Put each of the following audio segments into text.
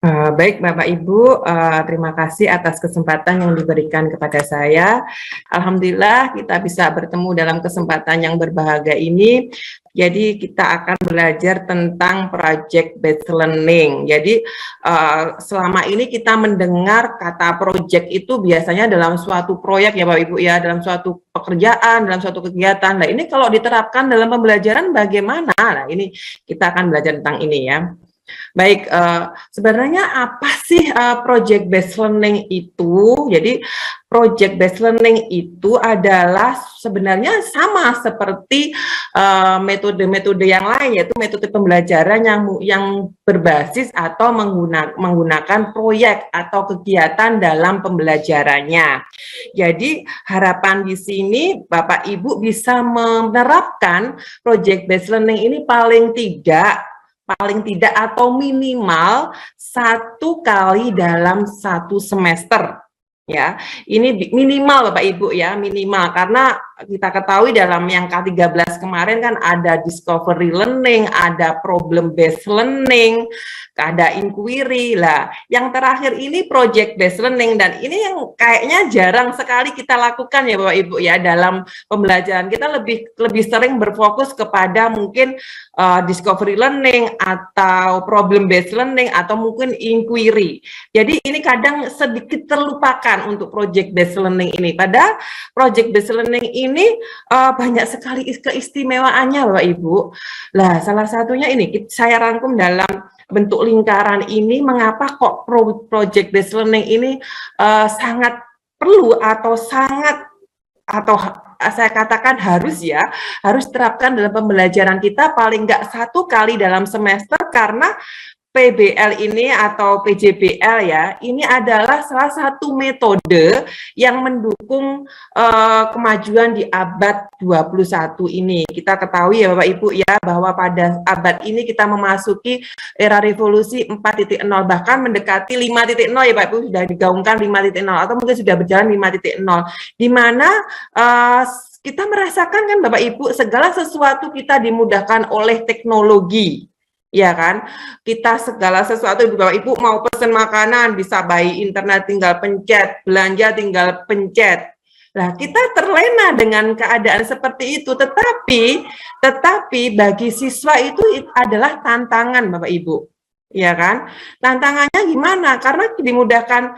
Baik Bapak Ibu, terima kasih atas kesempatan yang diberikan kepada saya. Alhamdulillah kita bisa bertemu dalam kesempatan yang berbahagia ini. Jadi kita akan belajar tentang project based learning. Jadi selama ini kita mendengar kata project itu biasanya dalam suatu proyek ya Bapak Ibu ya, dalam suatu pekerjaan, dalam suatu kegiatan. Nah ini kalau diterapkan dalam pembelajaran bagaimana? Nah ini kita akan belajar tentang ini ya. Baik, sebenarnya apa sih project based learning itu? Jadi project based learning itu adalah sebenarnya sama seperti metode-metode yang lain, yaitu metode pembelajaran yang berbasis atau menggunakan proyek atau kegiatan dalam pembelajarannya. Jadi harapan di sini Bapak Ibu bisa menerapkan project based learning ini paling tidak atau minimal 1 kali dalam 1 semester ya. Ini minimal Bapak Ibu ya, minimal, karena kita ketahui dalam yang K13 kemarin kan ada discovery learning, ada problem based learning, ada inquiry lah. Yang terakhir ini project based learning, dan ini yang kayaknya jarang sekali kita lakukan ya Bapak Ibu ya dalam pembelajaran. Kita lebih sering berfokus kepada mungkin discovery learning atau problem based learning atau mungkin inquiry. Jadi ini kadang sedikit terlupakan untuk project based learning ini. Padahal project based learning ini banyak sekali keistimewaannya Bapak Ibu. Lah salah satunya ini saya rangkum dalam bentuk lingkaran ini, mengapa kok project based learning ini sangat perlu atau saya katakan harus terapkan dalam pembelajaran kita paling nggak 1 kali dalam semester, karena PBL ini atau PJBL ya, ini adalah salah satu metode yang mendukung kemajuan di abad 21 ini. Kita ketahui ya Bapak Ibu ya, bahwa pada abad ini kita memasuki era revolusi 4.0, bahkan mendekati 5.0 ya Bapak Ibu, sudah digaungkan 5.0 atau mungkin sudah berjalan 5.0, di mana kita merasakan kan Bapak Ibu, segala sesuatu kita dimudahkan oleh teknologi. Ya kan, kita segala sesuatu Bapak Ibu mau pesen makanan bisa by internet, tinggal pencet, belanja tinggal pencet. Nah, kita terlena dengan keadaan seperti itu, tetapi bagi siswa itu adalah tantangan Bapak Ibu. Ya kan, tantangannya gimana? Karena dimudahkan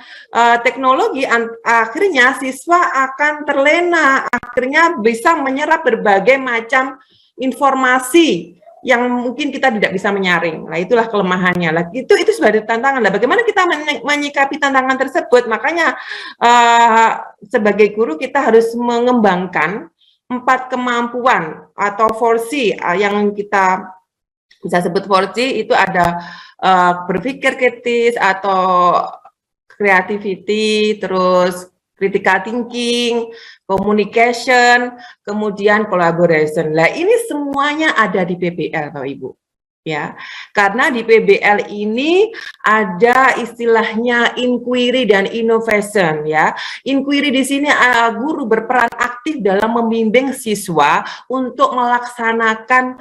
teknologi, akhirnya siswa akan terlena, akhirnya bisa menyerap berbagai macam informasi yang mungkin kita tidak bisa menyaring. Nah, itulah kelemahannya. Lah, itu sebagai tantangan. Lah, bagaimana kita menyikapi tantangan tersebut? Makanya sebagai guru kita harus mengembangkan 4 kemampuan atau 4C yang kita bisa sebut 4C. Itu ada berpikir kritis atau creativity, terus critical thinking, communication, kemudian collaboration. Nah, ini semuanya ada di PBL, Bapak Ibu. Ya, karena di PBL ini ada istilahnya inquiry dan innovation ya. Inquiry di sini guru berperan aktif dalam membimbing siswa untuk melaksanakan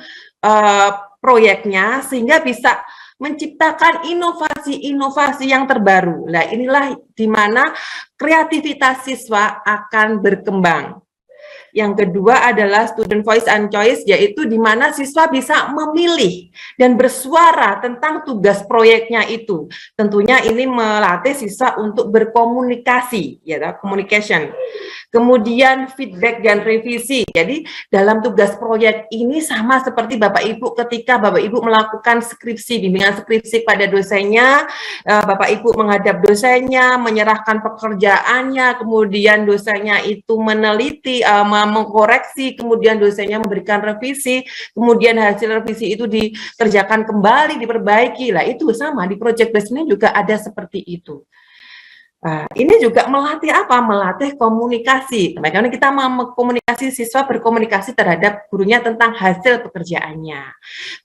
proyeknya sehingga bisa menciptakan inovasi-inovasi yang terbaru. Nah, inilah di mana kreativitas siswa akan berkembang. Yang kedua adalah student voice and choice, yaitu di mana siswa bisa memilih dan bersuara tentang tugas proyeknya itu. Tentunya ini melatih siswa untuk berkomunikasi, ya, communication. Kemudian feedback dan revisi. Jadi dalam tugas proyek ini sama seperti Bapak Ibu ketika Bapak Ibu melakukan skripsi, bimbingan skripsi pada dosennya, Bapak Ibu menghadap dosennya, menyerahkan pekerjaannya, kemudian dosennya itu meneliti, mengkoreksi, kemudian dosennya memberikan revisi, kemudian hasil revisi itu dikerjakan kembali, diperbaiki. Lah itu sama di project based learning juga ada seperti itu. Nah, ini juga melatih apa? Melatih komunikasi. Bagaimana kita komunikasi, siswa berkomunikasi terhadap gurunya tentang hasil pekerjaannya.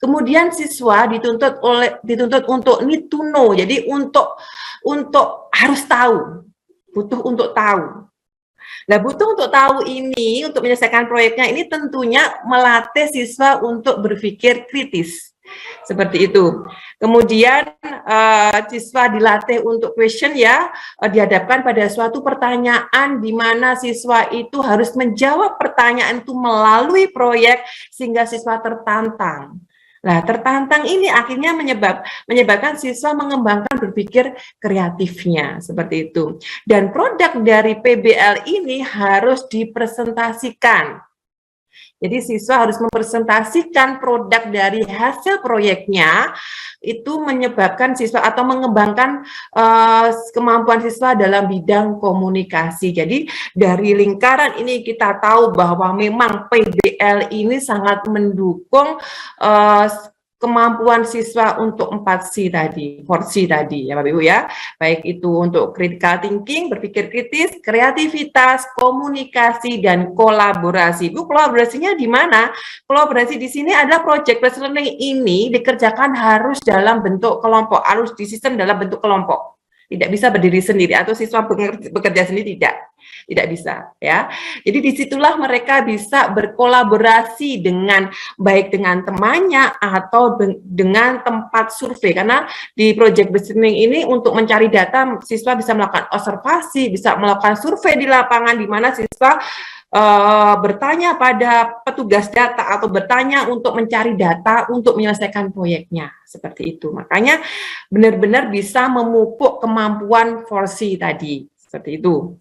Kemudian siswa dituntut untuk need to know. Jadi untuk harus tahu, butuh untuk tahu. Nah, butuh untuk tahu ini, untuk menyelesaikan proyeknya ini tentunya melatih siswa untuk berpikir kritis. Seperti itu. Kemudian siswa dilatih untuk question ya, dihadapkan pada suatu pertanyaan di mana siswa itu harus menjawab pertanyaan itu melalui proyek sehingga siswa tertantang. Nah, tertantang ini akhirnya menyebabkan siswa mengembangkan berpikir kreatifnya, seperti itu. Dan produk dari PBL ini harus dipresentasikan. Jadi siswa harus mempresentasikan produk dari hasil proyeknya, itu menyebabkan siswa atau mengembangkan kemampuan siswa dalam bidang komunikasi. Jadi dari lingkaran ini kita tahu bahwa memang PBL ini sangat mendukung kemampuan siswa untuk 4C tadi, 4C tadi ya Bapak Ibu ya. Baik itu untuk critical thinking, berpikir kritis, kreativitas, komunikasi, dan kolaborasi. Bu, kolaborasinya di mana? Kolaborasi di sini adalah project based learning ini dikerjakan harus dalam bentuk kelompok, harus di sistem dalam bentuk kelompok. Tidak bisa berdiri sendiri atau siswa bekerja sendiri, tidak bisa ya. Jadi disitulah mereka bisa berkolaborasi dengan baik dengan temannya atau dengan tempat survei, karena di project based learning ini untuk mencari data siswa bisa melakukan observasi, bisa melakukan survei di lapangan di mana siswa bertanya pada petugas data atau bertanya untuk mencari data untuk menyelesaikan proyeknya, seperti itu. Makanya benar-benar bisa memupuk kemampuan 4C tadi, seperti itu.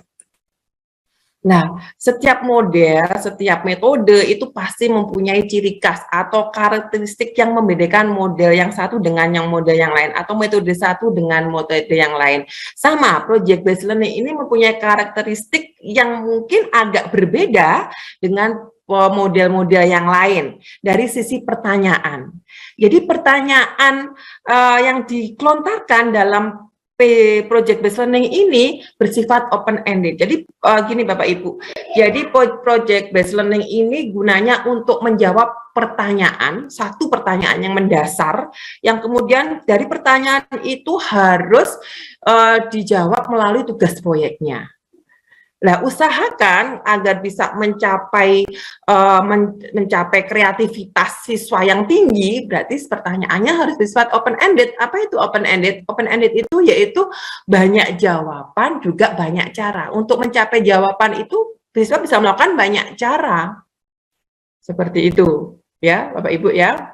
Nah, setiap model, setiap metode itu pasti mempunyai ciri khas atau karakteristik yang membedakan model yang satu dengan yang model yang lain, atau metode satu dengan metode yang lain. Sama, project based learning ini mempunyai karakteristik yang mungkin agak berbeda dengan model-model yang lain dari sisi pertanyaan. Jadi pertanyaan yang dikelontarkan dalam project based learning ini bersifat open ended. Jadi gini Bapak Ibu. Jadi project based learning ini gunanya untuk menjawab pertanyaan, satu pertanyaan yang mendasar, yang kemudian dari pertanyaan itu harus dijawab melalui tugas proyeknya. Nah, usahakan agar bisa mencapai kreativitas siswa yang tinggi, berarti pertanyaannya harus bersifat open-ended. Apa itu open-ended? Open-ended itu yaitu banyak jawaban juga banyak cara. Untuk mencapai jawaban itu, siswa bisa melakukan banyak cara. Seperti itu, ya Bapak Ibu ya.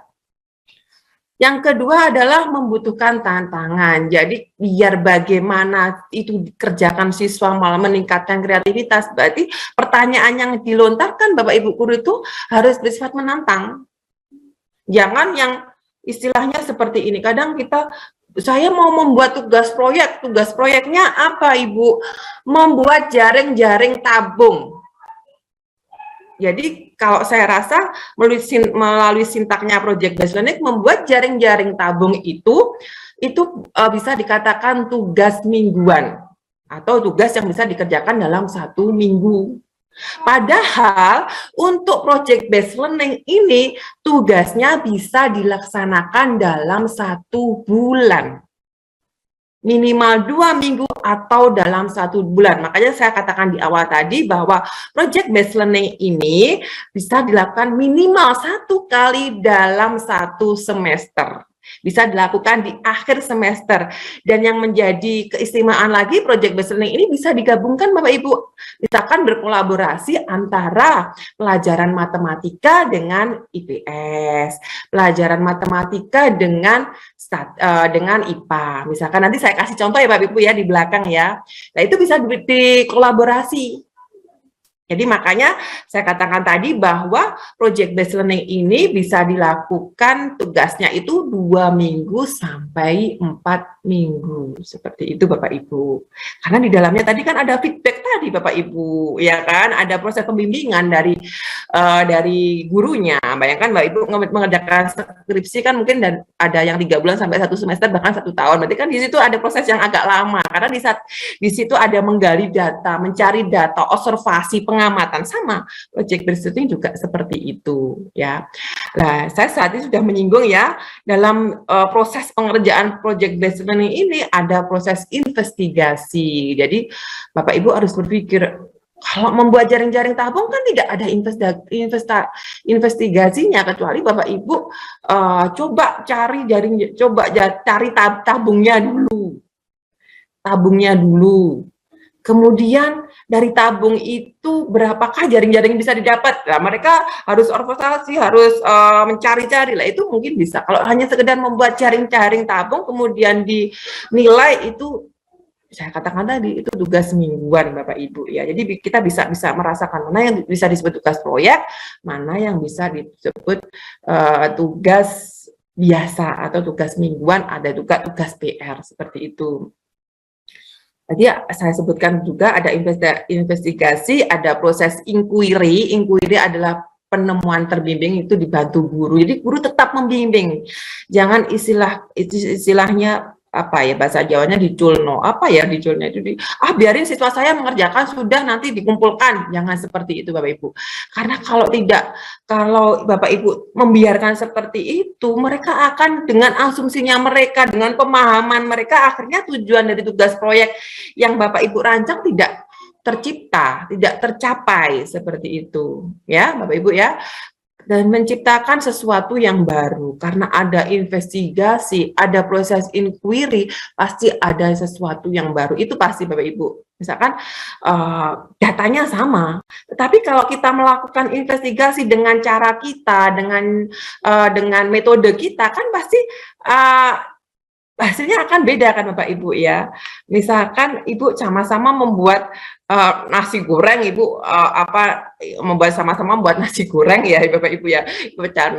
Yang kedua adalah membutuhkan tantangan. Jadi biar bagaimana itu dikerjakan siswa malah meningkatkan kreativitas, berarti pertanyaan yang dilontarkan Bapak Ibu guru itu harus bersifat menantang. Jangan yang istilahnya seperti ini. Kadang saya mau membuat tugas proyeknya apa Ibu? Membuat jaring-jaring tabung. Jadi kalau saya rasa melalui sintaknya project based learning, membuat jaring-jaring tabung itu bisa dikatakan tugas mingguan atau tugas yang bisa dikerjakan dalam 1 minggu. Padahal untuk project based learning ini tugasnya bisa dilaksanakan dalam 1 bulan. Minimal 2 minggu atau dalam 1 bulan. Makanya saya katakan di awal tadi bahwa project based learning ini bisa dilakukan minimal 1 kali dalam 1 semester. Bisa dilakukan di akhir semester. Dan yang menjadi keistimewaan lagi, project based learning ini bisa digabungkan Bapak Ibu. Misalkan berkolaborasi antara pelajaran matematika dengan IPS, pelajaran matematika dengan IPA. Misalkan nanti saya kasih contoh ya Bapak Ibu ya di belakang ya. Nah itu bisa dikolaborasi. Jadi makanya saya katakan tadi bahwa project based learning ini bisa dilakukan tugasnya itu 2 minggu sampai 4 minggu. Seperti itu Bapak Ibu. Karena di dalamnya tadi kan ada feedback tadi Bapak Ibu, ya kan? Ada proses pembimbingan dari gurunya. Bayangkan Bapak Ibu mengerjakan skripsi kan mungkin ada yang 3 bulan sampai 1 semester bahkan 1 tahun. Berarti kan di situ ada proses yang agak lama karena di situ ada menggali data, mencari data, observasi, pengamatan. Sama project based learning juga seperti itu ya. Nah, saya saat ini sudah menyinggung ya dalam proses pengerjaan project based learning ini ada proses investigasi. Jadi Bapak Ibu harus berpikir Kalau membuat jaring-jaring tabung kan tidak ada investigasinya, kecuali Bapak Ibu coba cari tabungnya dulu. Kemudian dari tabung itu berapakah jaring-jaring bisa didapat? Nah, mereka harus observasi, harus mencari-cari lah, itu mungkin bisa. Kalau hanya sekedar membuat jaring-jaring tabung kemudian dinilai, itu saya katakan tadi itu tugas mingguan Bapak Ibu ya. Jadi kita bisa merasakan mana yang bisa disebut tugas proyek, mana yang bisa disebut tugas biasa atau tugas mingguan, ada juga tugas PR seperti itu. Tadi saya sebutkan juga ada investigasi, ada proses inquiry. Inquiry adalah penemuan terbimbing, itu dibantu guru. Jadi guru tetap membimbing. Jangan istilahnya apa ya, bahasa Jawanya diculno. Apa ya diculno itu? Biarin siswa saya mengerjakan, sudah nanti dikumpulkan. Jangan seperti itu Bapak Ibu. Karena kalau Bapak Ibu membiarkan seperti itu, mereka akan dengan asumsinya mereka, dengan pemahaman mereka, akhirnya tujuan dari tugas proyek yang Bapak Ibu rancang tidak tercipta, tidak tercapai seperti itu, ya Bapak Ibu ya. Dan menciptakan sesuatu yang baru, karena ada investigasi, ada proses inquiry, pasti ada sesuatu yang baru, itu pasti Bapak Ibu. Misalkan datanya sama, tetapi kalau kita melakukan investigasi dengan cara kita, dengan metode kita, kan pasti hasilnya akan beda kan Bapak Ibu ya. Misalkan Ibu sama-sama membuat nasi goreng, Ibu sama-sama membuat nasi goreng ya Bapak Ibu ya.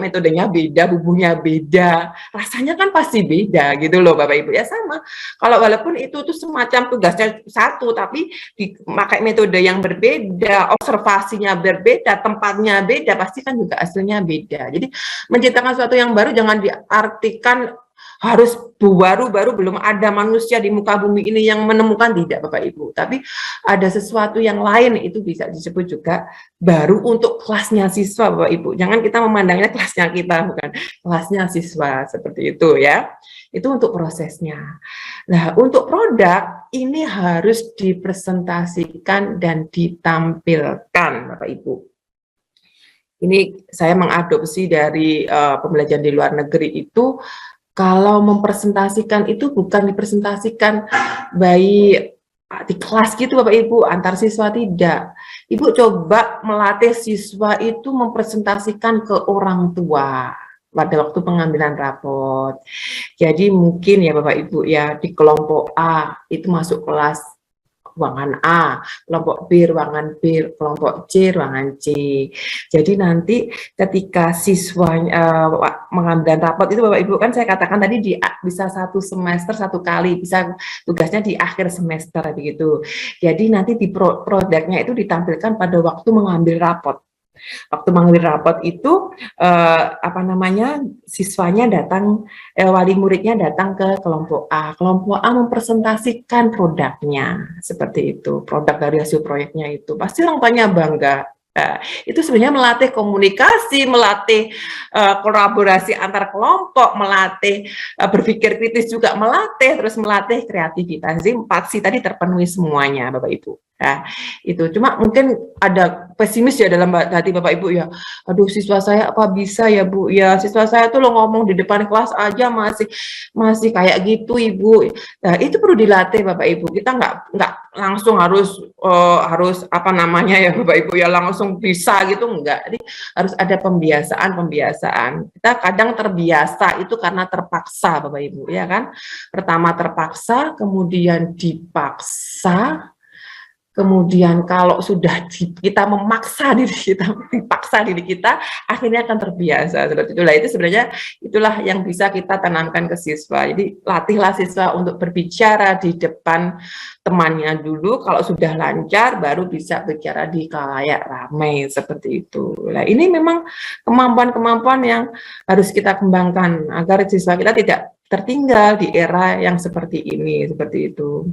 Metodenya beda, bumbunya beda, rasanya kan pasti beda gitu loh Bapak Ibu ya. Sama kalau walaupun itu tuh semacam tugasnya satu, tapi dipakai metode yang berbeda, observasinya berbeda, tempatnya beda, pasti kan juga hasilnya beda. Jadi menciptakan sesuatu yang baru jangan diartikan harus baru belum ada manusia di muka bumi ini yang menemukan, tidak Bapak Ibu, tapi ada sesuatu yang lain, itu bisa disebut juga baru untuk kelasnya siswa Bapak Ibu. Jangan kita memandangnya kelasnya kita, bukan kelasnya siswa, seperti itu ya. Itu untuk prosesnya. Nah, untuk produk ini harus dipresentasikan dan ditampilkan Bapak Ibu. Ini saya mengadopsi dari pembelajaran di luar negeri itu. Kalau mempresentasikan itu bukan dipresentasikan baik di kelas gitu Bapak Ibu, antar siswa, tidak. Ibu coba melatih siswa itu mempresentasikan ke orang tua pada waktu pengambilan rapot. Jadi mungkin ya Bapak Ibu ya, di kelompok A itu masuk kelas ruangan A, kelompok B ruangan B, kelompok C ruangan C. Jadi nanti ketika siswa mengambil rapot itu Bapak Ibu, kan saya katakan tadi bisa satu semester satu kali, bisa tugasnya di akhir semester begitu. Jadi nanti di produknya itu ditampilkan pada waktu mengambil rapot. Waktu mengambil rapot itu siswanya datang, wali muridnya datang ke kelompok A. Kelompok A mempresentasikan produknya seperti itu, produk dari hasil proyeknya itu. Pasti orang tuanya bangga. Nah, itu sebenarnya melatih komunikasi, melatih kolaborasi antar kelompok, melatih berpikir kritis juga, terus melatih kreativitas. Jadi 4C tadi terpenuhi semuanya Bapak Ibu. Nah, itu cuma mungkin ada pesimis ya dalam hati Bapak Ibu ya. Aduh, siswa saya apa bisa ya Bu? Ya, siswa saya tuh lo ngomong di depan kelas aja masih kayak gitu Ibu. Nah, itu perlu dilatih Bapak Ibu. Kita nggak langsung harus ya Bapak Ibu ya langsung bisa gitu, enggak. Jadi harus ada pembiasaan. Kita kadang terbiasa itu karena terpaksa Bapak Ibu ya kan. Pertama terpaksa, kemudian dipaksa. Kemudian kalau sudah kita memaksa diri kita, akhirnya akan terbiasa seperti itulah. Itu sebenarnya itulah yang bisa kita tanamkan ke siswa. Jadi latihlah siswa untuk berbicara di depan temannya dulu. Kalau sudah lancar, baru bisa bicara di khalayak ramai seperti itu. Nah, ini memang kemampuan-kemampuan yang harus kita kembangkan agar siswa kita tidak tertinggal di era yang seperti ini, seperti itu.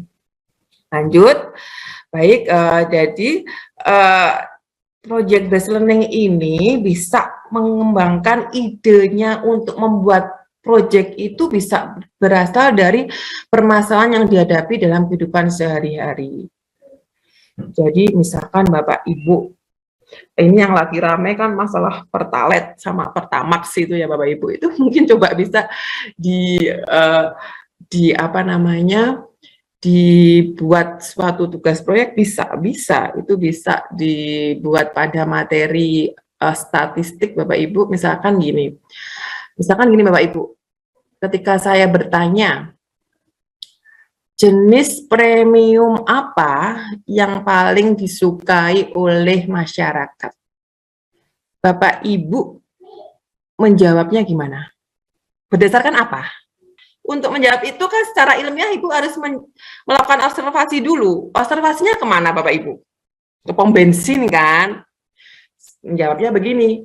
Lanjut. Baik, jadi project based learning ini bisa mengembangkan idenya untuk membuat project itu bisa berasal dari permasalahan yang dihadapi dalam kehidupan sehari-hari. Jadi misalkan Bapak Ibu, ini yang lagi rame kan masalah Pertalite sama Pertamax itu ya Bapak Ibu, itu mungkin coba bisa di apa namanya, dibuat suatu tugas proyek, bisa itu bisa dibuat pada materi statistik Bapak Ibu. Misalkan gini Bapak Ibu, ketika saya bertanya jenis premium apa yang paling disukai oleh masyarakat, Bapak Ibu menjawabnya gimana? Berdasarkan apa? Untuk menjawab itu kan secara ilmiah Ibu harus melakukan observasi dulu. Observasinya kemana Bapak Ibu? Ke pom bensin kan? Menjawabnya begini,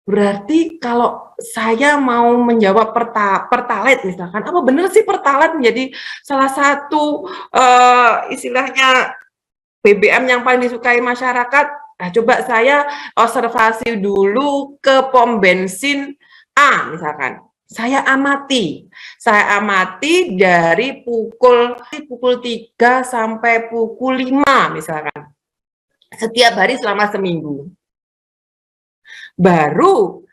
berarti kalau saya mau menjawab Pertalite misalkan, apa benar sih Pertalite menjadi salah satu istilahnya BBM yang paling disukai masyarakat? Nah, coba saya observasi dulu ke pom bensin A misalkan. Saya amati dari pukul 3 sampai pukul 5 misalkan. Setiap hari selama seminggu. Baru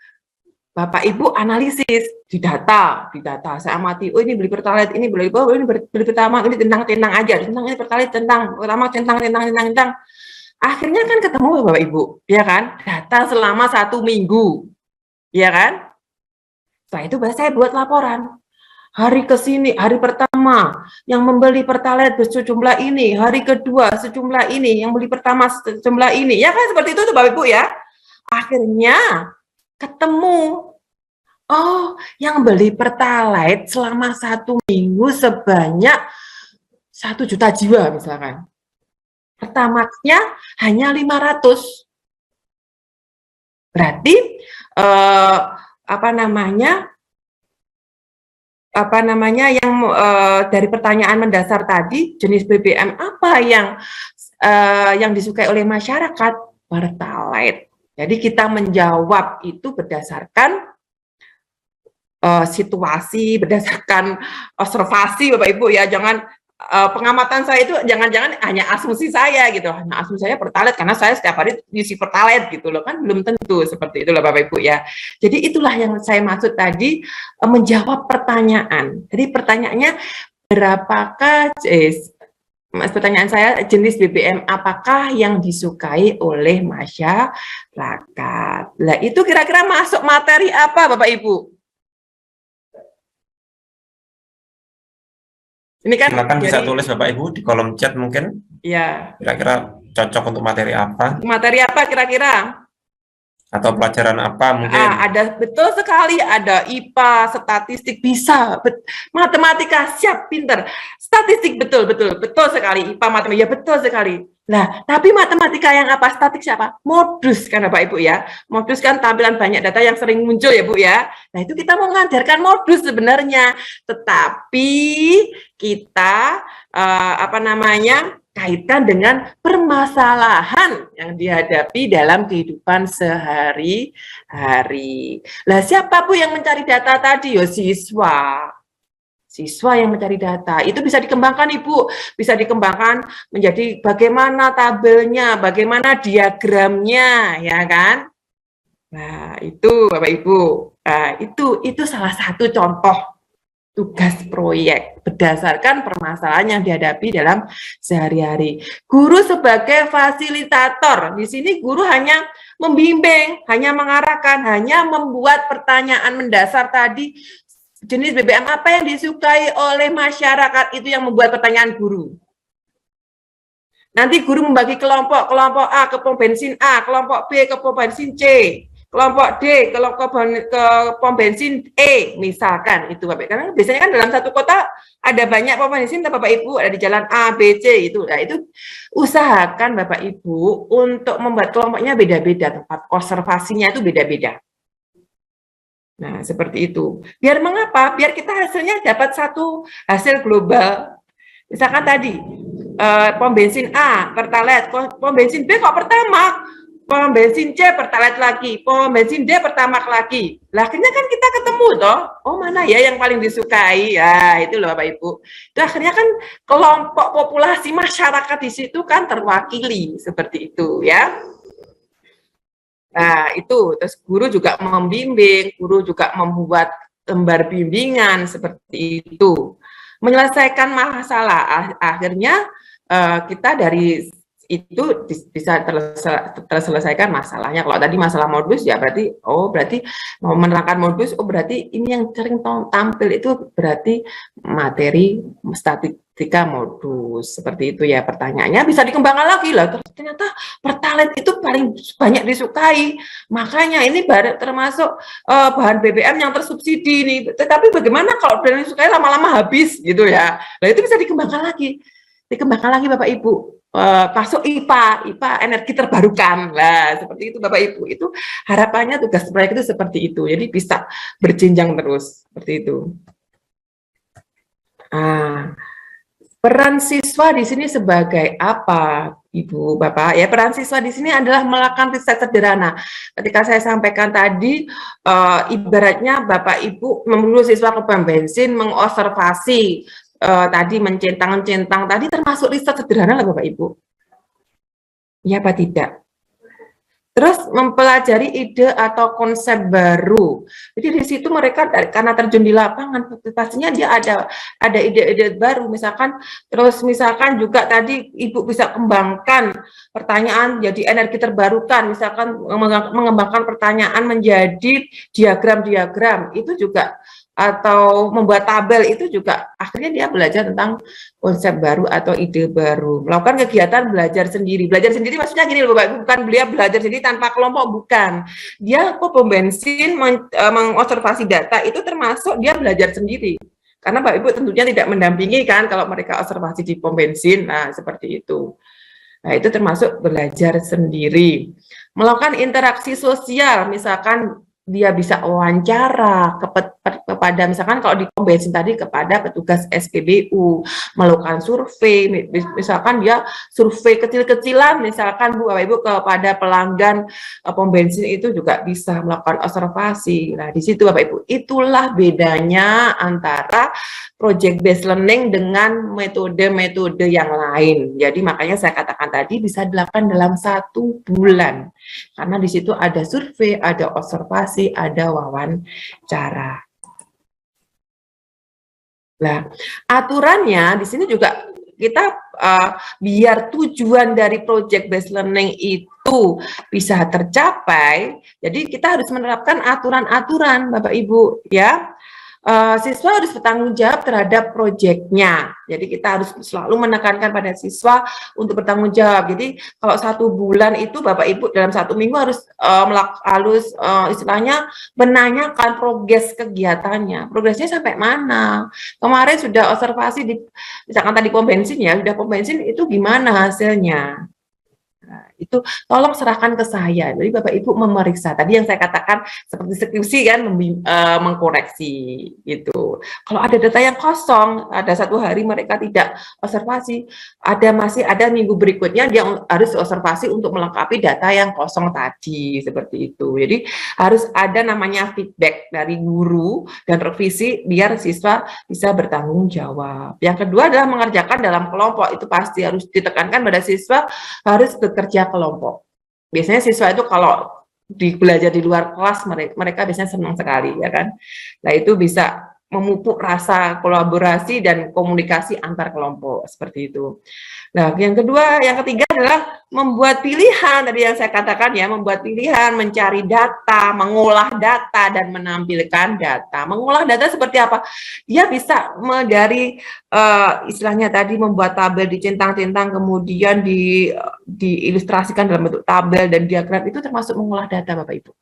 Bapak Ibu analisis di data, saya amati, oh ini beli Pertalite, ini beli pertama, ini tentang aja, tentang ini Pertalite, tentang pertama, tentang. Akhirnya kan ketemu Bapak Ibu, ya kan? Data selama 1 minggu, ya kan? Setelah itu saya buat laporan. Hari ke sini, hari pertama yang membeli Pertalite sejumlah ini, hari kedua sejumlah ini, yang beli pertama sejumlah ini, ya kan seperti itu tuh Bapak Ibu ya. Akhirnya ketemu, oh yang beli Pertalite selama 1 minggu sebanyak 1 juta jiwa misalkan, Pertamaxnya hanya 500, berarti apa namanya yang dari pertanyaan mendasar tadi, jenis BBM apa yang disukai oleh masyarakat? Pertalite. Jadi kita menjawab itu berdasarkan situasi, berdasarkan observasi Bapak Ibu ya, jangan pengamatan saya itu jangan-jangan hanya asumsi saya gitu, hanya asumsi saya Pertalite karena saya setiap hari isi Pertalite gitu loh, kan belum tentu seperti itulah Bapak Ibu ya. Jadi itulah yang saya maksud tadi, menjawab pertanyaan. Jadi pertanyaannya berapakah pertanyaan saya, jenis BBM apakah yang disukai oleh masyarakat? Nah, itu kira-kira masuk materi apa, Bapak Ibu? Ini kan silakan bisa tulis Bapak Ibu di kolom chat mungkin. Ya. Kira-kira cocok untuk materi apa? Materi apa kira-kira? Atau pelajaran apa mungkin? Ada, betul sekali, ada IPA, statistik bisa, matematika siap, pinter, statistik betul sekali, IPA, matematika ya betul sekali. Nah, tapi matematika yang apa, statik siapa? Modus kan Bapak Ibu ya, modus kan tampilan banyak data yang sering muncul ya Bu ya. Nah itu kita mau mengajarkan modus sebenarnya, tetapi kita kaitkan dengan permasalahan yang dihadapi dalam kehidupan sehari-hari. Lah siapa Bu yang mencari data tadi? Yo siswa yang mencari data. Itu bisa dikembangkan Ibu, bisa dikembangkan menjadi bagaimana tabelnya, bagaimana diagramnya, ya kan? Nah, itu Bapak Ibu. Nah, itu salah satu contoh tugas proyek berdasarkan permasalahan yang dihadapi dalam sehari-hari. Guru sebagai fasilitator, di sini guru hanya membimbing, hanya mengarahkan, hanya membuat pertanyaan mendasar tadi, jenis BBM apa yang disukai oleh masyarakat, itu yang membuat pertanyaan guru. Nanti guru membagi kelompok A ke pom bensin A, kelompok B ke pom bensin C, kelompok D ke pom bensin E misalkan itu Bapak. Karena biasanya kan dalam satu kota ada banyak pom bensin Bapak Ibu, ada di jalan A, B, C itu. Nah, itu usahakan Bapak Ibu untuk membuat kelompoknya beda-beda, tempat observasinya itu beda-beda. Nah, seperti itu. Biar mengapa? Biar kita hasilnya dapat satu hasil global. Misalkan tadi pom bensin A Pertalite, pom bensin B kok Pertamax. pom bensin C pertalite lagi, pom bensin D pertamax lagi. Lah akhirnya kan kita ketemu toh, oh mana ya yang paling disukai? Ya itu loh Bapak Ibu. Itu akhirnya kan kelompok populasi masyarakat di situ kan terwakili seperti itu ya. Nah itu terus guru juga membimbing, guru juga membuat lembar bimbingan seperti itu. Menyelesaikan masalah akhirnya kita dari itu bisa terselesaikan masalahnya. Kalau tadi masalah modus ya berarti berarti mau menerangkan modus, berarti ini yang sering tampil itu berarti materi statistika modus seperti itu ya. Pertanyaannya bisa dikembangkan lagi lah. Ternyata pertalite itu paling banyak disukai, makanya ini termasuk bahan BBM yang tersubsidi nih. Tetapi bagaimana kalau brand disukai lama-lama habis gitu ya? Nah itu bisa dikembangkan lagi Bapak Ibu. Masuk IPA energi terbarukan lah seperti itu Bapak Ibu. Itu harapannya tugas proyek itu seperti itu, jadi bisa berjenjang terus seperti itu. Peran siswa di sini sebagai apa Ibu Bapak? Ya, peran siswa di sini adalah melakukan riset sederhana. Ketika saya sampaikan tadi, ibaratnya Bapak Ibu menyuruh siswa ke pom bensin mengobservasi tadi mencentang tadi termasuk riset sederhana lah Bapak Ibu. Ya apa tidak? Terus mempelajari ide atau konsep baru. Jadi di situ mereka karena terjun di lapangan, pastinya dia ada ide-ide baru. Misalkan juga tadi Ibu bisa kembangkan pertanyaan jadi energi terbarukan. Misalkan mengembangkan pertanyaan menjadi diagram-diagram. Itu juga atau membuat tabel itu juga akhirnya dia belajar tentang konsep baru atau ide baru. Melakukan kegiatan belajar sendiri. Belajar sendiri maksudnya gini loh Bapak, bukan beliau belajar sendiri tanpa kelompok, bukan. Dia kok pom bensin mengobservasi data itu termasuk dia belajar sendiri. Karena Bapak Ibu tentunya tidak mendampingi kan kalau mereka observasi di pom bensin. Nah, seperti itu. Nah, itu termasuk belajar sendiri. Melakukan interaksi sosial, misalkan dia bisa wawancara kepada misalkan kalau di pom bensin tadi kepada petugas SPBU, melakukan survei, misalkan dia survei kecil-kecilan misalkan Bapak Ibu kepada pelanggan pom bensin itu juga bisa melakukan observasi. Nah, di situ Bapak Ibu, itulah bedanya antara project based learning dengan metode-metode yang lain. Jadi makanya saya katakan tadi bisa dilakukan dalam 1 bulan. Karena di situ ada survei, ada observasi, ada wawancara. Nah, aturannya di sini juga kita biar tujuan dari project based learning itu bisa tercapai, jadi kita harus menerapkan aturan-aturan Bapak Ibu ya. Siswa harus bertanggung jawab terhadap proyeknya. Jadi kita harus selalu menekankan pada siswa untuk bertanggung jawab. Jadi kalau 1 bulan itu Bapak Ibu dalam 1 minggu harus istilahnya menanyakan progres kegiatannya. Progresnya sampai mana? Kemarin sudah observasi misalkan tadi pom bensin ya, sudah pom bensin itu gimana hasilnya? Nah, itu tolong serahkan ke saya. Jadi Bapak Ibu memeriksa. Tadi yang saya katakan seperti skripsi kan mengkoreksi gitu. Kalau ada data yang kosong, ada 1 hari mereka tidak observasi, masih ada minggu berikutnya dia harus observasi untuk melengkapi data yang kosong tadi seperti itu. Jadi harus ada namanya feedback dari guru dan revisi biar siswa bisa bertanggung jawab. Yang kedua adalah mengerjakan dalam kelompok. Itu pasti harus ditekankan pada siswa harus bekerja kelompok. Biasanya siswa itu kalau belajar di luar kelas mereka biasanya senang sekali ya kan. Nah, itu bisa memupuk rasa kolaborasi dan komunikasi antar kelompok seperti itu. Nah, yang ketiga adalah membuat pilihan, tadi yang saya katakan ya, membuat pilihan, mencari data, mengolah data, dan menampilkan data. Mengolah data seperti apa? Dia bisa dari istilahnya tadi membuat tabel dicentang-centang, kemudian diilustrasikan dalam bentuk tabel dan diagram, itu termasuk mengolah data Bapak Ibu.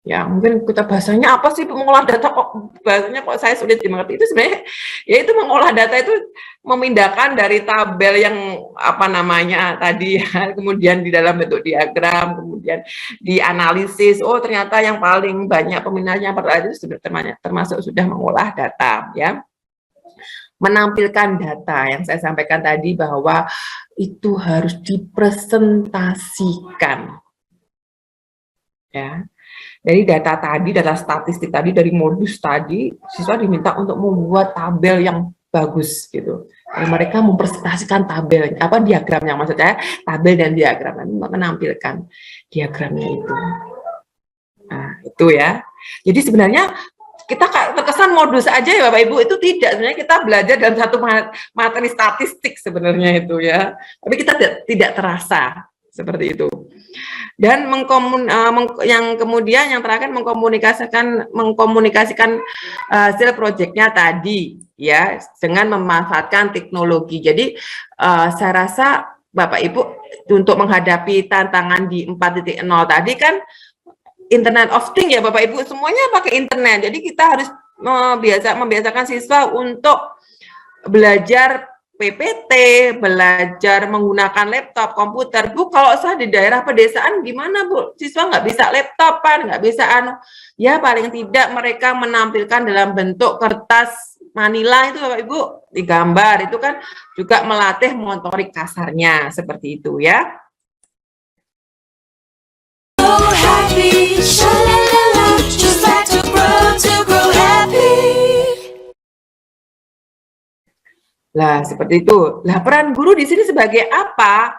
Ya, mungkin kita bahasanya apa sih mengolah data kok bahasanya kok saya sulit dimengerti. Itu sebenarnya yaitu mengolah data itu memindahkan dari tabel yang apa namanya tadi ya, kemudian di dalam bentuk diagram, kemudian dianalisis, oh ternyata yang paling banyak peminatnya itu sudah termasuk sudah mengolah data ya. Menampilkan data yang saya sampaikan tadi bahwa itu harus dipresentasikan. ya. Dari data tadi, data statistik tadi, dari modus tadi, siswa diminta untuk membuat tabel yang bagus gitu. Dan mereka mempresentasikan tabel, apa diagramnya, maksudnya tabel dan diagram, menampilkan diagramnya itu. Nah, itu ya. Jadi sebenarnya kita terkesan modus aja ya Bapak Ibu, itu tidak. Sebenarnya kita belajar dalam satu materi statistik sebenarnya itu ya. Tapi kita tidak terasa seperti itu. Dan yang kemudian yang terakhir mengkomunikasikan hasil proyeknya tadi ya dengan memanfaatkan teknologi. Jadi saya rasa Bapak Ibu untuk menghadapi tantangan di 4.0 tadi kan Internet of Things ya Bapak Ibu, semuanya pakai internet. Jadi kita harus membiasakan siswa untuk belajar PPT, belajar menggunakan laptop, komputer. Bu, kalau saya di daerah pedesaan gimana Bu? Siswa nggak bisa laptopan, nggak bisa ya paling tidak mereka menampilkan dalam bentuk kertas manila itu Bapak Ibu, digambar, itu kan juga melatih motorik kasarnya, seperti itu ya. Lah, seperti itu. Lah, peran guru di sini sebagai apa?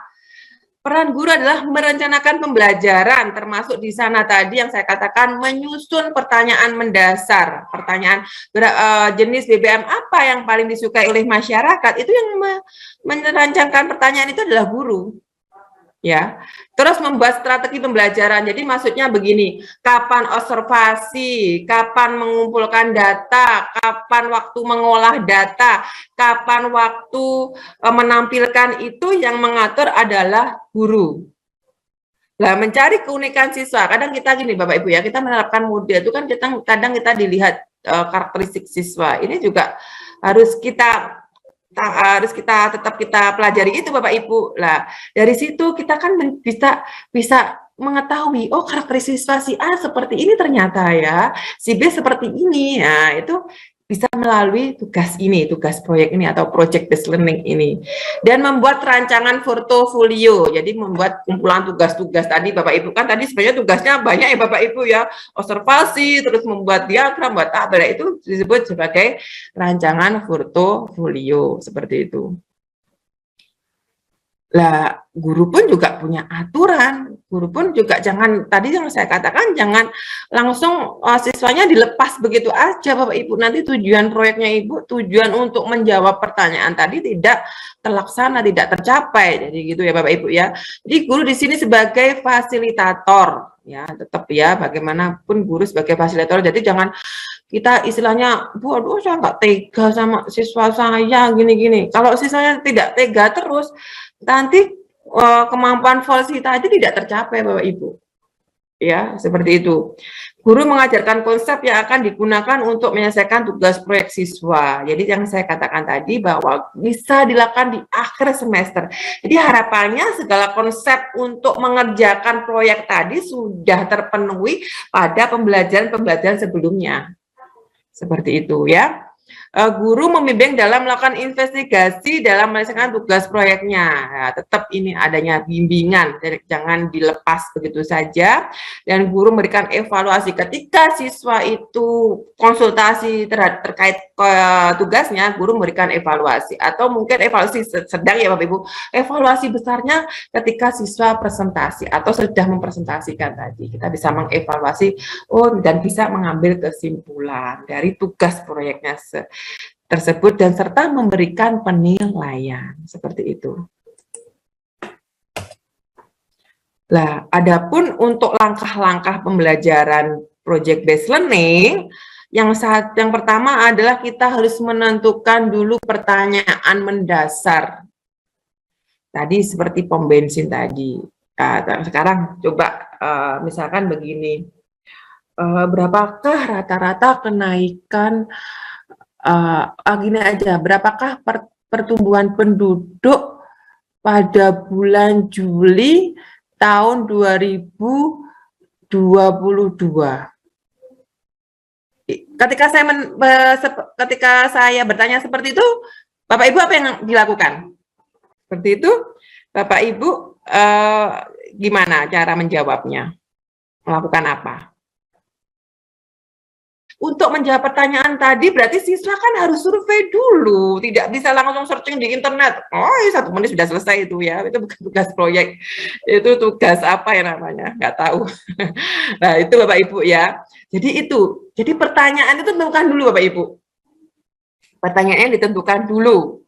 Peran guru adalah merencanakan pembelajaran, termasuk di sana tadi yang saya katakan menyusun pertanyaan mendasar. Pertanyaan jenis BBM apa yang paling disukai oleh masyarakat, itu yang merancangkan pertanyaan itu adalah guru. Ya, terus membuat strategi pembelajaran. Jadi maksudnya begini, kapan observasi, kapan mengumpulkan data, kapan waktu mengolah data, kapan waktu menampilkan, itu yang mengatur adalah guru. Nah, mencari keunikan siswa. Kadang kita gini Bapak Ibu ya, kita menerapkan model itu kan kadang kita dilihat karakteristik siswa. Ini juga harus kita tetap kita pelajari itu Bapak Ibu. Lah, dari situ kita kan bisa mengetahui, oh karakteristik siswa si A seperti ini ternyata ya, si B seperti ini. Nah, itu bisa melalui tugas proyek ini atau project based learning ini. Dan membuat rancangan portofolio. Jadi membuat kumpulan tugas-tugas tadi Bapak Ibu, kan tadi sebenarnya tugasnya banyak ya Bapak Ibu ya. Observasi, terus membuat diagram, buat tabel, itu disebut sebagai rancangan portofolio, seperti itu. Lah, guru pun juga punya aturan. Guru pun juga jangan, tadi yang saya katakan, jangan langsung siswanya dilepas begitu aja Bapak Ibu. Nanti tujuan proyeknya Ibu, tujuan untuk menjawab pertanyaan tadi tidak terlaksana, tidak tercapai. Jadi gitu ya Bapak Ibu ya. Jadi guru di sini sebagai fasilitator ya, tetap ya, bagaimanapun guru sebagai fasilitator. Jadi jangan kita istilahnya, Bu, aduh saya nggak tega sama siswa saya gini-gini. Kalau siswanya tidak tega terus, nanti kemampuan kita itu tidak tercapai Bapak Ibu. Ya, seperti itu. Guru mengajarkan konsep yang akan digunakan untuk menyelesaikan tugas proyek siswa. Jadi yang saya katakan tadi bahwa bisa dilakukan di akhir semester. Jadi harapannya segala konsep untuk mengerjakan proyek tadi sudah terpenuhi pada pembelajaran sebelumnya. Seperti itu ya. Guru membimbing dalam melakukan investigasi dalam menyelesaikan tugas proyeknya. Nah, tetap ini adanya bimbingan, jangan dilepas begitu saja. Dan guru memberikan evaluasi ketika siswa itu konsultasi terkait tugasnya, guru memberikan evaluasi. Atau mungkin evaluasi sedang ya Bapak Ibu, evaluasi besarnya ketika siswa presentasi atau sudah mempresentasikan tadi. Kita bisa mengevaluasi, dan bisa mengambil kesimpulan dari tugas proyeknya tersebut dan serta memberikan penilaian, seperti itu. Nah, adapun untuk langkah-langkah pembelajaran project based learning, yang pertama adalah kita harus menentukan dulu pertanyaan mendasar. Tadi seperti pom bensin tadi. Nah, sekarang coba misalkan begini. Berapakah rata-rata kenaikan gini aja, berapakah pertumbuhan penduduk pada bulan Juli tahun 2022? Ketika saya bertanya seperti itu, Bapak Ibu apa yang dilakukan? Seperti itu, Bapak Ibu gimana cara menjawabnya? melakukan apa? Untuk menjawab pertanyaan tadi, berarti siswa kan harus survei dulu, tidak bisa langsung searching di internet. Oh, 1 menit sudah selesai itu ya, itu bukan tugas proyek, itu tugas apa ya namanya, nggak tahu. Nah, itu Bapak Ibu ya. Jadi pertanyaan itu tentukan dulu Bapak Ibu. Pertanyaannya ditentukan dulu.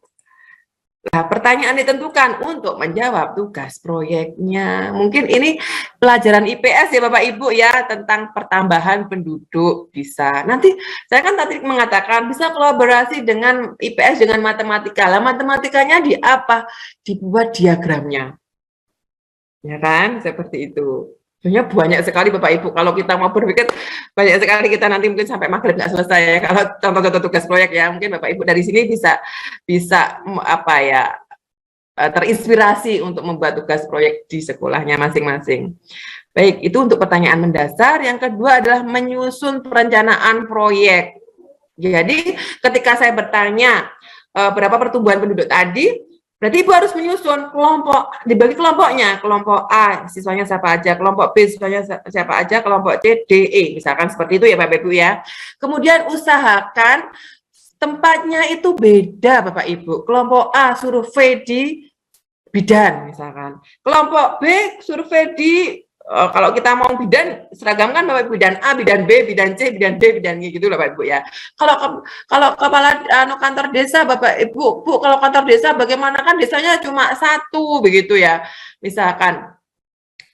Nah, pertanyaan ditentukan untuk menjawab tugas proyeknya. Mungkin ini pelajaran IPS ya Bapak Ibu ya, tentang pertambahan penduduk bisa. Nanti saya kan tadi mengatakan bisa kolaborasi dengan IPS dengan matematika. Lah matematikanya di apa? Dibuat diagramnya. Ya kan? Seperti itu. Sebenarnya banyak sekali Bapak Ibu, kalau kita mau berpikir banyak sekali, kita nanti mungkin sampai maghrib nggak selesai ya, kalau contoh-contoh tugas proyek ya, mungkin Bapak Ibu dari sini bisa apa ya, terinspirasi untuk membuat tugas proyek di sekolahnya masing-masing. Baik, itu untuk pertanyaan mendasar. Yang kedua adalah menyusun perencanaan proyek. Jadi ketika saya bertanya berapa pertumbuhan penduduk tadi, berarti Ibu harus menyusun kelompok, dibagi kelompoknya, kelompok A siswanya siapa aja, kelompok B siswanya siapa aja, kelompok C, D, E, misalkan seperti itu ya Bapak Ibu ya. Kemudian usahakan tempatnya itu beda Bapak Ibu. Kelompok A survei di bidan misalkan, kelompok B survei di kalau kita mau bidan seragam kan Bapak Ibu, bidan A, bidan B, bidan C, bidan D, bidan G gitu loh Bapak Ibu ya. Kalau kepala kantor desa Bapak Ibu, Bu, kalau kantor desa bagaimana, kan desanya cuma 1 begitu ya. Misalkan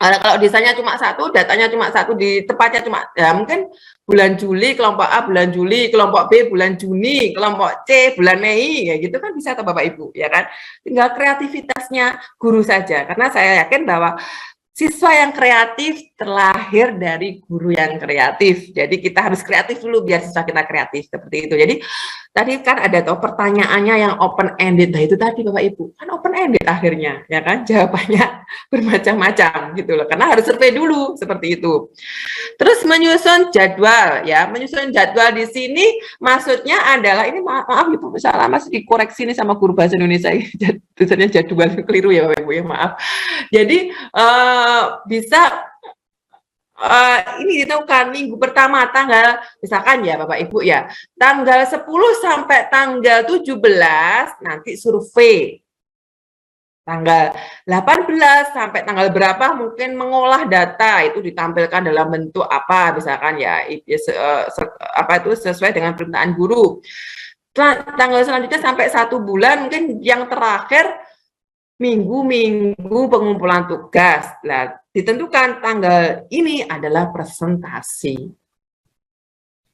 kalau desanya cuma 1, datanya cuma 1, di tempatnya cuma ya mungkin bulan Juli kelompok A bulan Juli, kelompok B bulan Juni, kelompok C bulan Mei, ya gitu kan bisa atau Bapak Ibu ya kan. Tinggal kreativitasnya guru saja, karena saya yakin bahwa siswa yang kreatif terlahir dari guru yang kreatif. Jadi kita harus kreatif dulu biar siswa kita kreatif, seperti itu. Jadi tadi kan ada tuh pertanyaannya yang open ended. Nah itu tadi Bapak Ibu, kan open ended akhirnya, ya kan? Jawabannya bermacam-macam gitu loh. Karena harus survei dulu seperti itu. Terus menyusun jadwal ya. Menyusun jadwal di sini maksudnya adalah ini maaf Ibu, salah Mas dikoreksi nih sama guru bahasa Indonesia. Tulisannya jadwal keliru ya Bapak Ibu ya, maaf. Jadi bisa ini ditentukan minggu pertama tanggal, misalkan ya Bapak Ibu ya, tanggal 10 sampai tanggal 17 nanti survei. Tanggal 18 sampai tanggal berapa mungkin mengolah data, itu ditampilkan dalam bentuk apa misalkan ya, apa itu sesuai dengan permintaan guru. Tanggal selanjutnya sampai 1 bulan, mungkin yang terakhir minggu-minggu pengumpulan tugas. Nah, ditentukan tanggal ini adalah presentasi.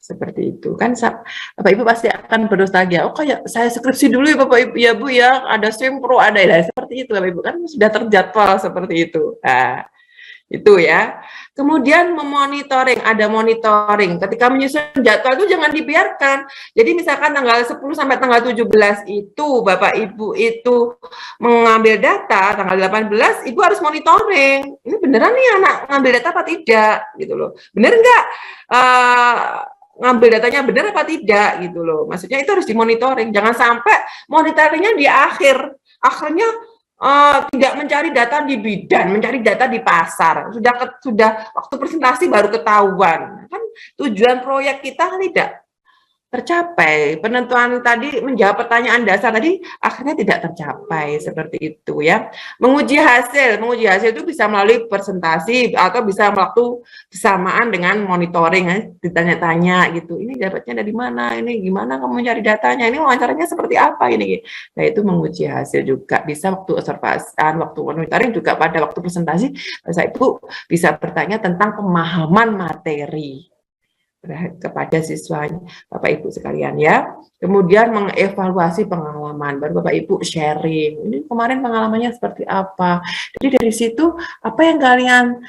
Seperti itu. Kan Bapak Ibu pasti akan bernostalgia. Oh, kayak saya skripsi dulu ya Bapak Ibu ya Bu ya, ada sempro, ada ya, seperti itu Bapak Ibu, kan sudah terjadwal seperti itu. Nah, itu ya. Kemudian memonitoring, ada monitoring. Ketika menyusun jadwal itu jangan dibiarkan. Jadi misalkan tanggal 10 sampai tanggal 17 itu Bapak Ibu itu mengambil data, tanggal 18 Ibu harus monitoring. Ini beneran nih anak ngambil data apa tidak gitu loh. Bener nggak ngambil datanya benar apa tidak gitu loh. Maksudnya itu harus dimonitoring. Jangan sampai monitoringnya di akhirnya tidak mencari data di bidan, mencari data di pasar. Sudah waktu presentasi baru ketahuan. Kan tujuan proyek kita tidak tercapai. Penentuan tadi menjawab pertanyaan dasar tadi akhirnya tidak tercapai, seperti itu ya. Menguji hasil itu bisa melalui presentasi atau bisa waktu bersamaan dengan monitoring ya. Ditanya-tanya gitu, ini dapatnya dari mana, ini gimana kamu mencari datanya, ini wawancaranya seperti apa ini. Nah itu menguji hasil juga bisa waktu observasi, waktu monitoring juga pada waktu presentasi. Saya Ibu bisa bertanya tentang pemahaman materi kepada siswanya, Bapak Ibu sekalian ya. Kemudian mengevaluasi pengalaman, baru Bapak Ibu sharing. Ini kemarin pengalamannya seperti apa. Jadi dari situ apa yang kalian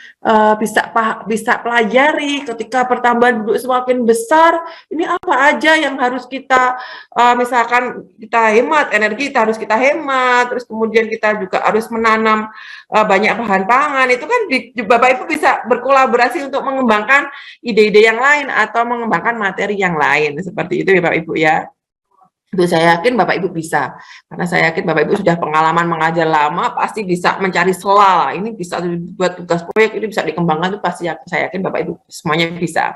bisa pelajari ketika pertambahan penduduk semakin besar. Ini apa aja yang harus kita misalkan kita hemat energi, harus kita hemat. Terus kemudian kita juga harus menanam banyak bahan pangan. Itu kan Bapak Ibu bisa berkolaborasi untuk mengembangkan ide-ide yang lain atau mengembangkan materi yang lain, seperti itu ya Bapak Ibu ya. Itu saya yakin Bapak Ibu bisa, karena saya yakin Bapak Ibu sudah pengalaman mengajar lama, pasti bisa mencari sela. Ini bisa buat tugas proyek, ini bisa dikembangkan, itu pasti saya yakin Bapak Ibu semuanya bisa.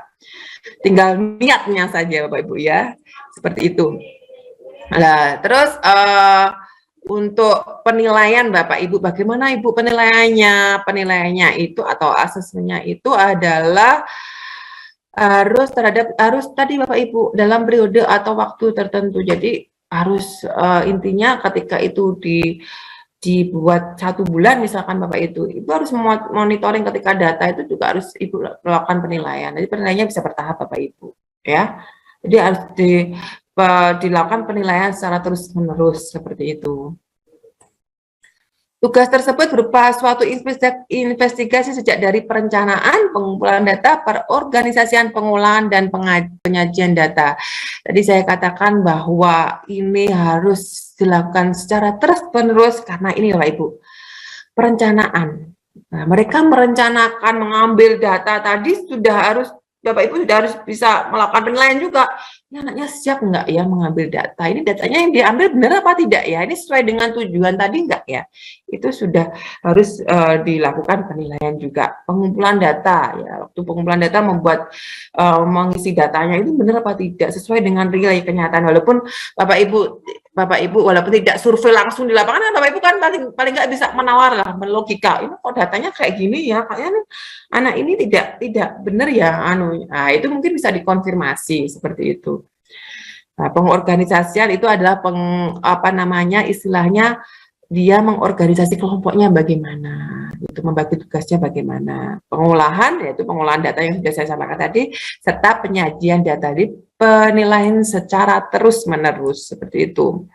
Tinggal niatnya saja Bapak Ibu ya, seperti itu. Nah, terus untuk penilaian Bapak Ibu, bagaimana Ibu penilaiannya? Penilaiannya itu atau asesmennya itu adalah harus tadi Bapak Ibu dalam periode atau waktu tertentu. Jadi harus intinya ketika itu dibuat 1 bulan misalkan Bapak Ibu harus monitoring ketika data itu juga harus Ibu melakukan penilaian. Jadi penilaiannya bisa bertahap Bapak Ibu ya. Jadi harus dilakukan penilaian secara terus-menerus seperti itu. Tugas tersebut berupa suatu investigasi sejak dari perencanaan, pengumpulan data, perorganisasian, pengolahan, dan penyajian data. Tadi saya katakan bahwa ini harus dilakukan secara terus-menerus karena ini Bapak Ibu, perencanaan. Nah, mereka merencanakan mengambil data tadi sudah harus, Bapak Ibu sudah harus bisa melakukan penilaian juga. Ini anaknya siap nggak ya mengambil data? Ini datanya yang diambil benar apa tidak ya? Ini sesuai dengan tujuan tadi nggak ya? Itu sudah harus dilakukan penilaian juga. Pengumpulan data ya, waktu pengumpulan data membuat mengisi datanya itu benar apa tidak sesuai dengan real kenyataan. Walaupun Bapak Ibu walaupun tidak survei langsung di lapangan, Bapak Ibu kan paling nggak bisa menawar lah, melogika. Ini kok datanya kayak gini ya? Kayaknya anak ini tidak benar ya Nah, itu mungkin bisa dikonfirmasi seperti itu. Nah, pengorganisasian itu adalah istilahnya dia mengorganisasi kelompoknya bagaimana, itu membagi tugasnya bagaimana. Pengolahan yaitu pengolahan data yang sudah saya sampaikan tadi, serta penyajian data di penilaian secara terus-menerus seperti itu.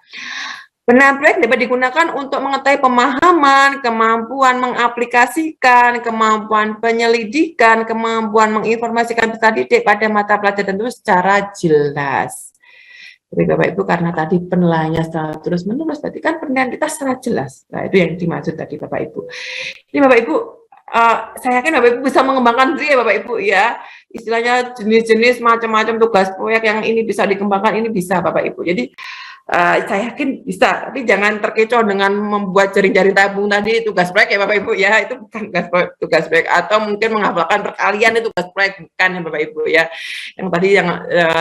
Penilaian proyek dapat digunakan untuk mengetahui pemahaman, kemampuan mengaplikasikan, kemampuan penyelidikan, kemampuan menginformasikan peserta didik pada mata pelajaran tertentu secara jelas. Jadi Bapak Ibu karena tadi penilaiannya secara terus-menerus, berarti kan penilaian kita secara jelas. Nah itu yang dimaksud tadi Bapak Ibu. Ini Bapak Ibu, saya yakin Bapak Ibu bisa mengembangkan diri ya Bapak Ibu ya. Istilahnya jenis-jenis macam-macam tugas proyek yang ini bisa dikembangkan, ini bisa Bapak Ibu. Jadi saya yakin bisa, tapi jangan terkecoh dengan membuat jaring-jaring tabung tadi tugas proyek ya Bapak Ibu ya, itu bukan tugas proyek, atau mungkin menghafalkan perkalian itu tugas proyek, bukan ya Bapak Ibu ya. Yang tadi yang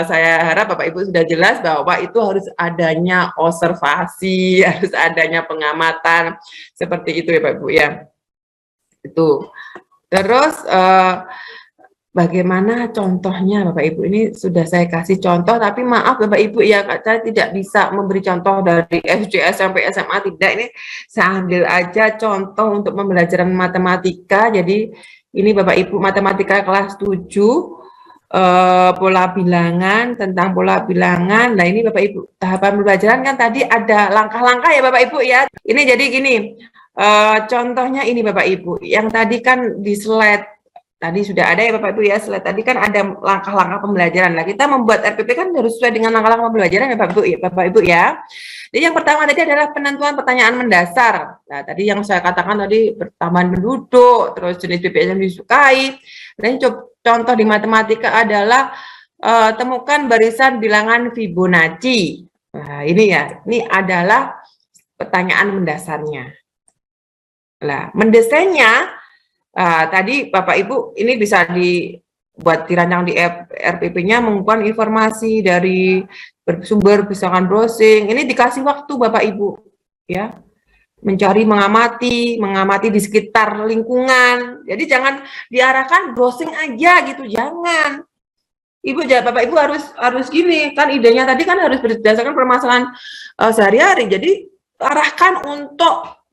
saya harap Bapak Ibu sudah jelas bahwa itu harus adanya observasi, harus adanya pengamatan, seperti itu ya Bapak Ibu ya. Itu. Terus bagaimana contohnya Bapak Ibu? Ini sudah saya kasih contoh, tapi maaf Bapak Ibu ya, saya tidak bisa memberi contoh dari SD, SMP, SMA, tidak. Ini saya ambil aja contoh untuk pembelajaran matematika. Jadi ini Bapak Ibu matematika kelas 7, pola bilangan, tentang pola bilangan. Nah ini Bapak Ibu, tahapan pembelajaran kan tadi ada langkah-langkah ya Bapak Ibu ya. Ini jadi gini, contohnya ini Bapak Ibu, yang tadi kan di slide tadi sudah ada ya Bapak Ibu ya, slide tadi kan ada langkah-langkah pembelajaran. Nah, kita membuat RPP kan harus sesuai dengan langkah-langkah pembelajaran ya Bapak Ibu ya. Jadi yang pertama tadi adalah penentuan pertanyaan mendasar. Nah, tadi yang saya katakan tadi pertambahan penduduk, terus jenis BPS yang disukai. Dan contoh di matematika adalah temukan barisan bilangan Fibonacci. Nah, ini ya, ini adalah pertanyaan mendasarnya. Nah, mendesainnya tadi Bapak Ibu ini bisa dibuat dirancang di RPP-nya mengumpulkan informasi dari bersumber misalkan browsing. Ini dikasih waktu Bapak Ibu ya. Mencari, mengamati di sekitar lingkungan. Jadi jangan diarahkan browsing aja gitu, jangan. Bapak Ibu harus gini, kan idenya tadi kan harus berdasarkan permasalahan sehari-hari. Jadi arahkan untuk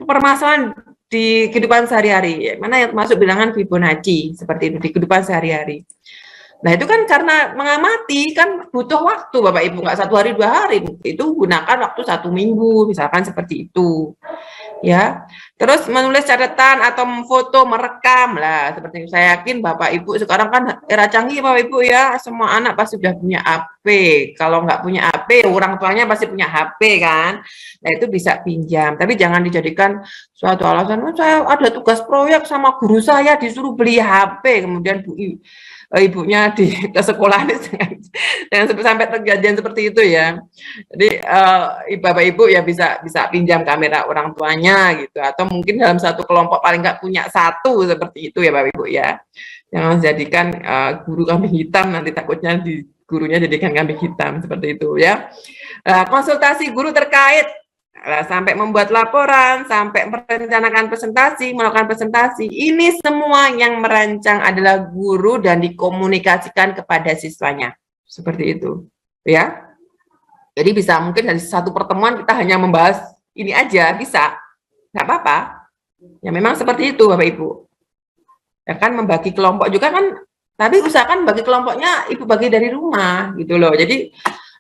permasalahan di kehidupan sehari-hari, mana yang masuk bilangan Fibonacci seperti itu di kehidupan sehari-hari. Nah itu kan karena mengamati kan butuh waktu Bapak Ibu, nggak 1 hari 2 hari, itu gunakan waktu 1 minggu misalkan seperti itu. ya. Terus menulis catatan atau memfoto, merekam lah. Seperti saya yakin Bapak Ibu sekarang kan era canggih Bapak Ibu ya, semua anak pasti sudah punya HP. Kalau nggak punya HP, orang tuanya pasti punya HP kan. Nah itu bisa pinjam, tapi jangan dijadikan suatu alasan. Oh, saya ada tugas proyek sama guru saya disuruh beli HP, kemudian ibunya ke sekolah dengan sampai kejadian seperti itu ya. Jadi Bapak Ibu ya bisa pinjam kamera orang tuanya gitu, atau mungkin dalam satu kelompok paling nggak punya satu seperti itu ya Bapak Ibu ya. Jangan jadikan guru kambing hitam, nanti takutnya gurunya jadikan kambing hitam seperti itu ya. Konsultasi guru terkait sampai membuat laporan, sampai merencanakan presentasi, melakukan presentasi. Ini semua yang merancang adalah guru dan dikomunikasikan kepada siswanya. Seperti itu, ya. Jadi bisa mungkin dari satu pertemuan kita hanya membahas ini aja, bisa. Nggak apa-apa. Ya memang seperti itu, Bapak Ibu. Ya kan membagi kelompok juga kan, tapi usahakan bagi kelompoknya Ibu bagi dari rumah gitu loh. Jadi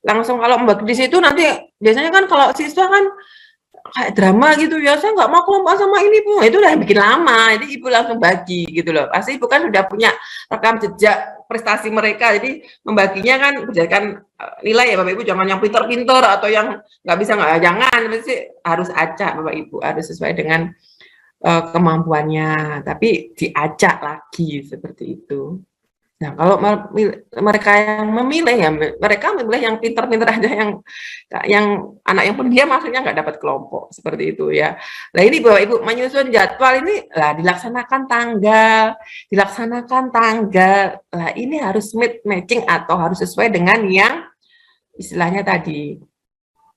langsung kalau membagi di situ nanti biasanya kan kalau siswa kan kayak drama gitu ya, saya nggak mau kelompok sama ini Bu, itu udah bikin lama. Jadi Ibu langsung bagi gitu loh. Pasti Ibu kan sudah punya rekam jejak prestasi mereka, jadi membaginya kan berdasarkan nilai ya Bapak Ibu, jangan yang pinter-pinter atau yang nggak bisa, nggak, jangan, mesti harus acak Bapak Ibu, harus sesuai dengan kemampuannya, tapi diacak lagi seperti itu. Nah, kalau mereka yang memilih ya, mereka memilih yang pinter-pinter aja, yang anak yang pendiam maksudnya nggak dapat kelompok seperti itu ya. Nah ini Bapak Ibu menyusun jadwal ini lah, dilaksanakan tanggal. Lah ini harus matching atau harus sesuai dengan yang istilahnya tadi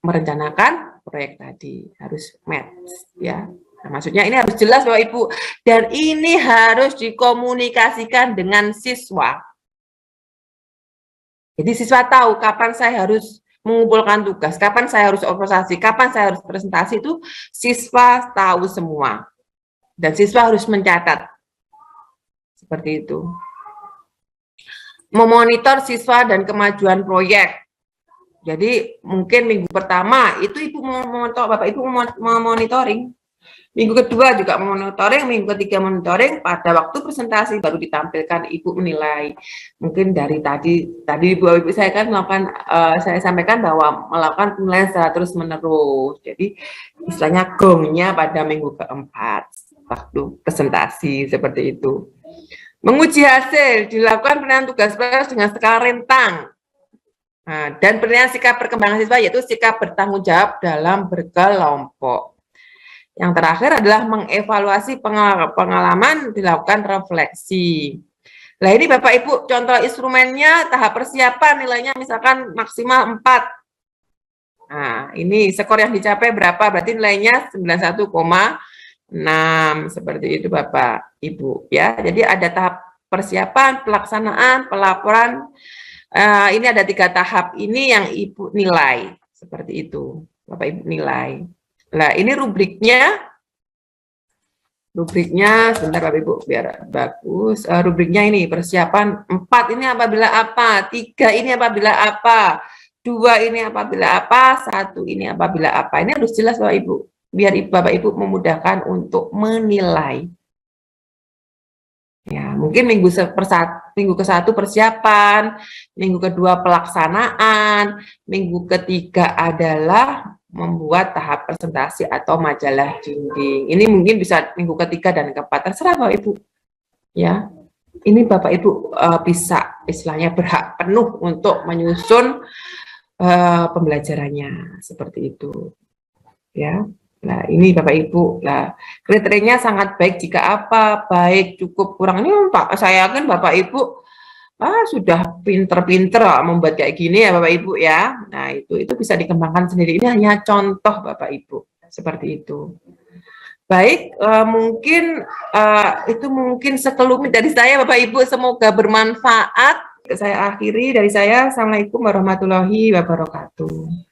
merencanakan proyek tadi, harus match ya. Nah, maksudnya ini harus jelas Bapak Ibu, dan ini harus dikomunikasikan dengan siswa. Jadi siswa tahu kapan saya harus mengumpulkan tugas, kapan saya harus observasi, kapan saya harus presentasi, itu siswa tahu semua. Dan siswa harus mencatat. Seperti itu. Memonitor siswa dan kemajuan proyek. Jadi mungkin minggu pertama itu Ibu Bapak Ibu memonitoring. Minggu kedua juga monitoring, minggu ketiga monitoring, pada waktu presentasi baru ditampilkan Ibu menilai. Mungkin dari tadi Ibu saya kan melakukan, saya sampaikan bahwa melakukan penilaian secara terus menerus. Jadi istilahnya gongnya pada minggu keempat waktu presentasi seperti itu. Menguji hasil, dilakukan penilaian tugas dengan skala rentang. Nah, dan penilaian sikap perkembangan siswa yaitu sikap bertanggung jawab dalam berkelompok. Yang terakhir adalah mengevaluasi pengalaman, dilakukan refleksi. Nah ini Bapak Ibu contoh instrumennya, tahap persiapan nilainya misalkan maksimal 4. Nah ini skor yang dicapai berapa, berarti nilainya 91,6 seperti itu Bapak Ibu ya. Jadi ada tahap persiapan, pelaksanaan, pelaporan. Ini ada 3 tahap ini yang Ibu nilai seperti itu Bapak Ibu nilai. Nah, ini rubriknya sebentar Bapak Ibu biar bagus. Rubriknya ini persiapan 4 ini apabila apa, 3 ini apabila apa, 2 ini apabila apa, 1 ini apabila apa. Ini harus jelas Bapak Ibu, biar Bapak Ibu memudahkan untuk menilai. Ya, mungkin minggu ke-1 persiapan, minggu kedua pelaksanaan, minggu ketiga adalah membuat tahap presentasi atau majalah dinding. Ini mungkin bisa minggu ketiga dan keempat, terserah Bapak Ibu. Ya, ini Bapak Ibu bisa istilahnya berhak penuh untuk menyusun pembelajarannya seperti itu. Ya, nah ini Bapak Ibu. Nah, kriterianya sangat baik jika apa, baik, cukup, kurang. Ini Pak, saya yakin Bapak Ibu sudah pinter-pinter membuat kayak gini ya Bapak Ibu ya. Nah itu bisa dikembangkan sendiri. Ini hanya contoh Bapak Ibu seperti itu. Baik, mungkin itu mungkin sekelumit dari saya Bapak Ibu, semoga bermanfaat. Saya akhiri dari saya. Assalamualaikum warahmatullahi wabarakatuh.